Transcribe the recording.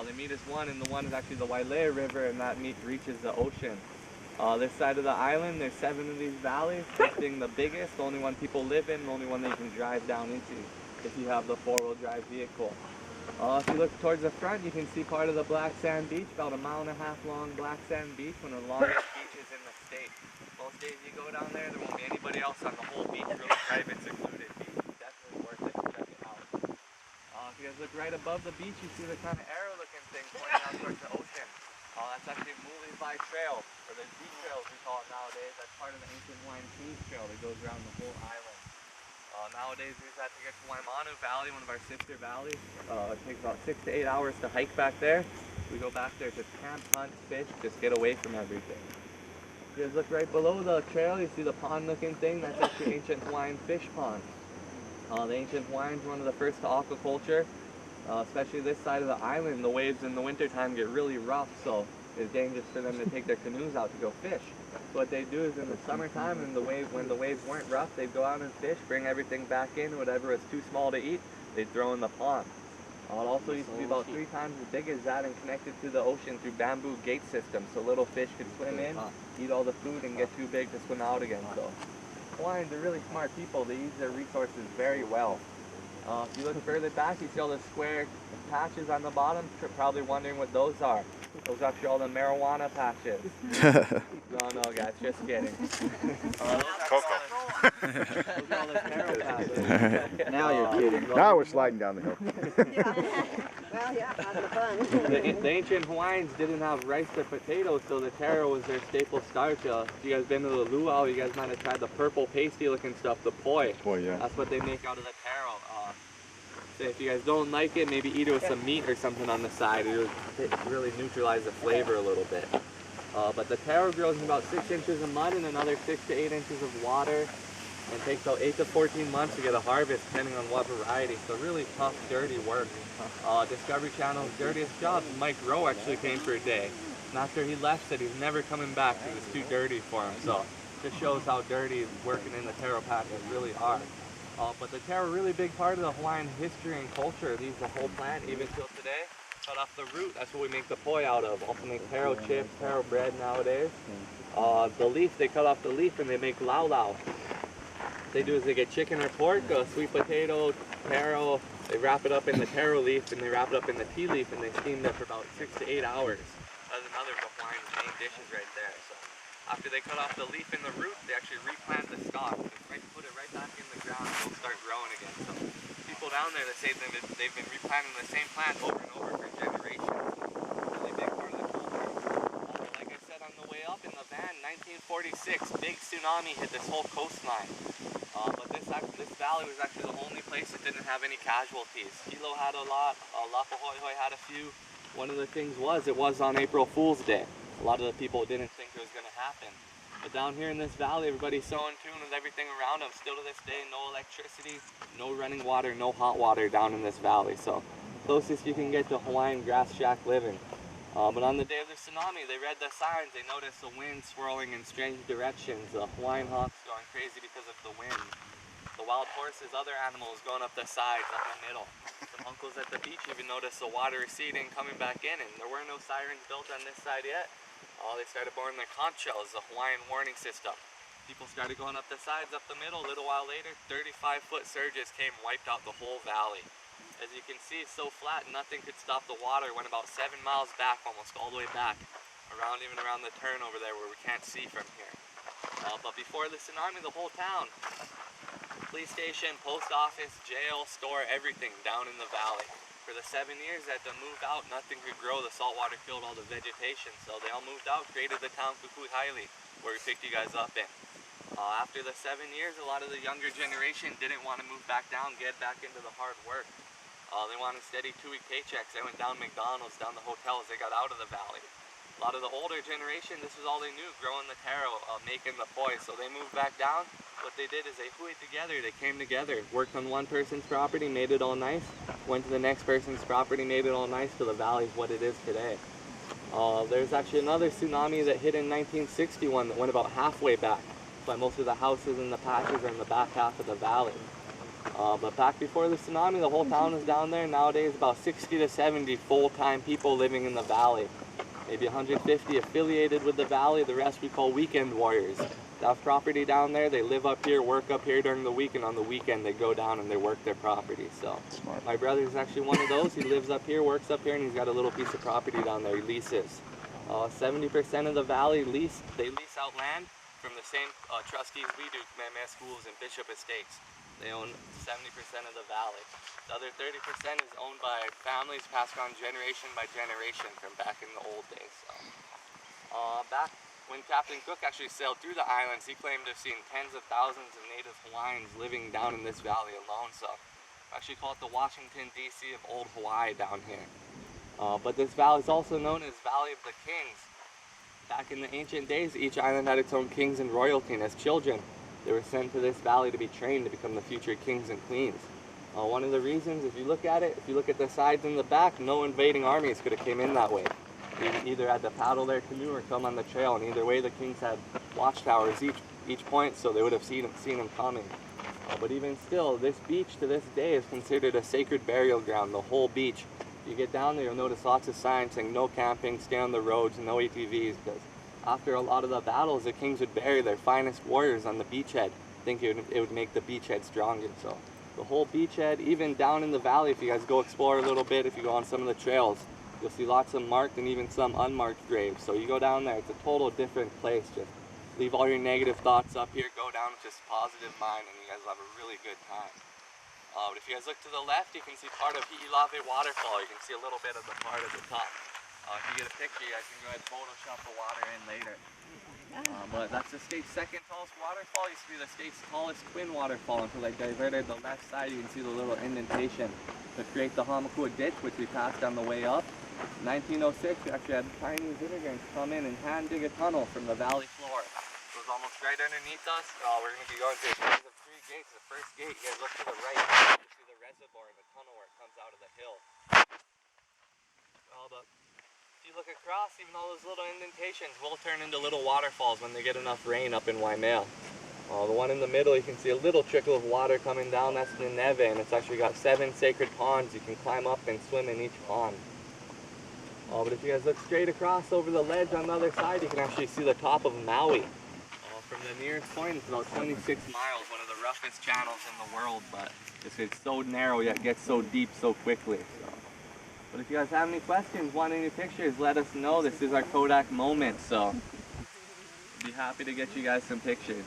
They meet as one, and the one is actually the Wailea River, and that reaches the ocean. This side of the island, there's 7 of these valleys. This being the biggest, the only one people live in, the only one that you can drive down into if you have the 4-wheel drive vehicle. If you look towards the front, you can see part of the black sand beach, about a 1.5 mile long black sand beach, one of the longest beaches in the state. Most days you go down there won't be anybody else on the whole beach, really private, secluded beach. Definitely worth it to check it out. If you guys look right above the beach, you see the kind of arrow-looking thing pointing out towards the ocean. That's actually Muley Trail, or the Z trails we call it nowadays. That's part of the ancient Hawaiian Kings Trail that goes around the whole island. Nowadays we just have to get to Waimea Valley, one of our sister valleys. It takes about 6 to 8 hours to hike back there. We go back there to camp, hunt, fish, just get away from everything. If you guys look right below the trail, you see the pond-looking thing. That's actually ancient Hawaiian fish pond. The ancient Hawaiians were one of the first to aquaculture, especially this side of the island. The waves in the wintertime get really rough, so it's dangerous for them to take their canoes out to go fish. So what they do is in the summertime, when the waves weren't rough, they'd go out and fish, bring everything back in, whatever was too small to eat, they'd throw in the pond. It also used to be about 3 times as big as that and connected to the ocean through bamboo gate systems, so little fish could swim in, eat all the food, and get too big to swim out again. So Hawaiians are really smart people. They use their resources very well. If you look further back, you see all the square patches on the bottom. You're probably wondering what those are. Those are actually all the marijuana patches. No, guys, just kidding. Coco. Those are all the taro patches. Now you're kidding. Now we're sliding down the hill. Well, yeah, that's fun. The ancient Hawaiians didn't have rice or potatoes, so the taro was their staple starch. If you guys been to the luau, you guys might have tried the purple pasty looking stuff, the poi. Poi, yeah. That's what they make out of the taro. So if you guys don't like it, maybe eat it with some meat or something on the side. It would really neutralize the flavor a little bit. But the taro grows in about 6 inches of mud and another 6 to 8 inches of water. And it takes about 8 to 14 months to get a harvest, depending on what variety. So really tough, dirty work. Discovery Channel's dirtiest job, Mike Rowe actually came for a day. And after he left, said he's never coming back because it's too dirty for him. So just shows how dirty working in the taro patches really are. But the taro, really big part of the Hawaiian history and culture. They use the whole plant, even till today. Cut off the root, that's what we make the poi out of. Also make taro chips, taro bread nowadays. The leaf, they cut off the leaf and they make lau lau. What they do is they get chicken or pork, sweet potato, taro, they wrap it up in the taro leaf and they wrap it up in the tea leaf and they steam it for about 6 to 8 hours. That's another of Hawaiian's main dishes right there. So after they cut off the leaf and the root, they actually replant the stalk. They put it right back in the ground and it'll start growing again. So people down there that say they've been replanting the same plant over and over for generations. Really big part of the culture. Like I said on the way up in the van, 1946, big tsunami hit this whole coastline. But this valley was actually the only place that didn't have any casualties. Hilo had a lot, Lapahoihoi had a few. One of the things was, it was on April Fool's Day. A lot of the people didn't think it was going to happen. But down here in this valley, everybody's so in tune with everything around them. Still to this day, no electricity, no running water, no hot water down in this valley. So closest you can get to Hawaiian grass shack living. But on the day of the tsunami, they read the signs. They noticed the wind swirling in strange directions. The Hawaiian hawks going crazy because of the wind. The wild horses, other animals going up the sides, up the middle. Some uncles at the beach even noticed the water receding, coming back in, and there were no sirens built on this side yet. They started blowing their conch shells, the Hawaiian warning system. People started going up the sides, up the middle. A little while later, 35-foot surges came, wiped out the whole valley. As you can see, it's so flat, nothing could stop the water. It went about 7 miles back, almost all the way back, even around the turn over there where we can't see from here. But before the tsunami, the whole town, police station, post office, jail, store, everything down in the valley. For the 7 years that they moved out, nothing could grow. The saltwater killed all the vegetation. So they all moved out, created the town Kukuihaili, where we picked you guys up in. After the 7 years, a lot of the younger generation didn't want to move back down, get back into the hard work. They wanted steady 2-week paychecks. They went down McDonald's, down the hotels. They got out of the valley. A lot of the older generation, this was all they knew, growing the taro, making the poi. So they moved back down. What they did is they hui together, they came together, worked on one person's property, made it all nice, went to the next person's property, made it all nice, till the valley's what it is today. There's actually another tsunami that hit in 1961 that went about halfway back. That's why most of the houses and the patches are in the back half of the valley. But back before the tsunami, the whole town was down there. Nowadays, about 60 to 70 full-time people living in the valley. Maybe 150 affiliated with the valley. The rest we call weekend warriors. They have property down there. They live up here, work up here during the week, and on the weekend they go down and they work their property. So Smart. my brother is actually one of those. He lives up here, works up here, and he's got a little piece of property down there. He leases. 70% of the valley they lease out land from the same trustees we do, Waimea Schools and Bishop Estates. They own 70% of the valley. The other 30% is owned by families passed on generation by generation from back in the old days. So, back when Captain Cook actually sailed through the islands, he claimed to have seen tens of thousands of native Hawaiians living down in this valley alone. So I actually call it the Washington, D.C. of old Hawaii down here. But this valley is also known as Valley of the Kings. Back in the ancient days, each island had its own kings and royalty, and as children, they were sent to this valley to be trained to become the future kings and queens. One of the reasons, if you look at it, if you look at the sides and the back, no invading armies could have came in that way. They either had to paddle their canoe or come on the trail, and either way the kings had watchtowers each point, so they would have seen them coming. But even still, this beach to this day is considered a sacred burial ground, the whole beach. If you get down there, you'll notice lots of signs saying no camping, stay on the roads, no ATVs, because after a lot of the battles, the kings would bury their finest warriors on the beachhead. I think it would make the beachhead stronger. So the whole beachhead, even down in the valley, if you guys go explore a little bit, if you go on some of the trails, you'll see lots of marked and even some unmarked graves. So you go down there, it's a total different place. Just leave all your negative thoughts up here, go down with just positive mind, and you guys will have a really good time. But if you guys look to the left, you can see part of Hi'ilave waterfall. You can see a little bit of the part at the top. If you get a picture, you guys can go ahead and Photoshop the water in later. But that's the state's second tallest waterfall. It used to be the state's tallest twin waterfall until they diverted the left side. You can see the little indentation to create the Hamakua ditch, which we passed on the way up. In 1906, we actually had Chinese immigrants come in and hand dig a tunnel from the valley floor. It was almost right underneath us. We're going to be going through a series of 3 gates. The first gate, you guys look to the right, you see the reservoir and the tunnel where it comes out of the hill. But if you look across, even all those little indentations will turn into little waterfalls when they get enough rain up in Waimea. The one in the middle, you can see a little trickle of water coming down. That's the Neve, and it's actually got 7 sacred ponds. You can climb up and swim in each pond. But if you guys look straight across over the ledge on the other side, you can actually see the top of Maui. From the nearest point, it's about 26 miles, one of the roughest channels in the world, but it's so narrow yet gets so deep so quickly. So. But if you guys have any questions, want any pictures, let us know. This is our Kodak moment, so be happy to get you guys some pictures.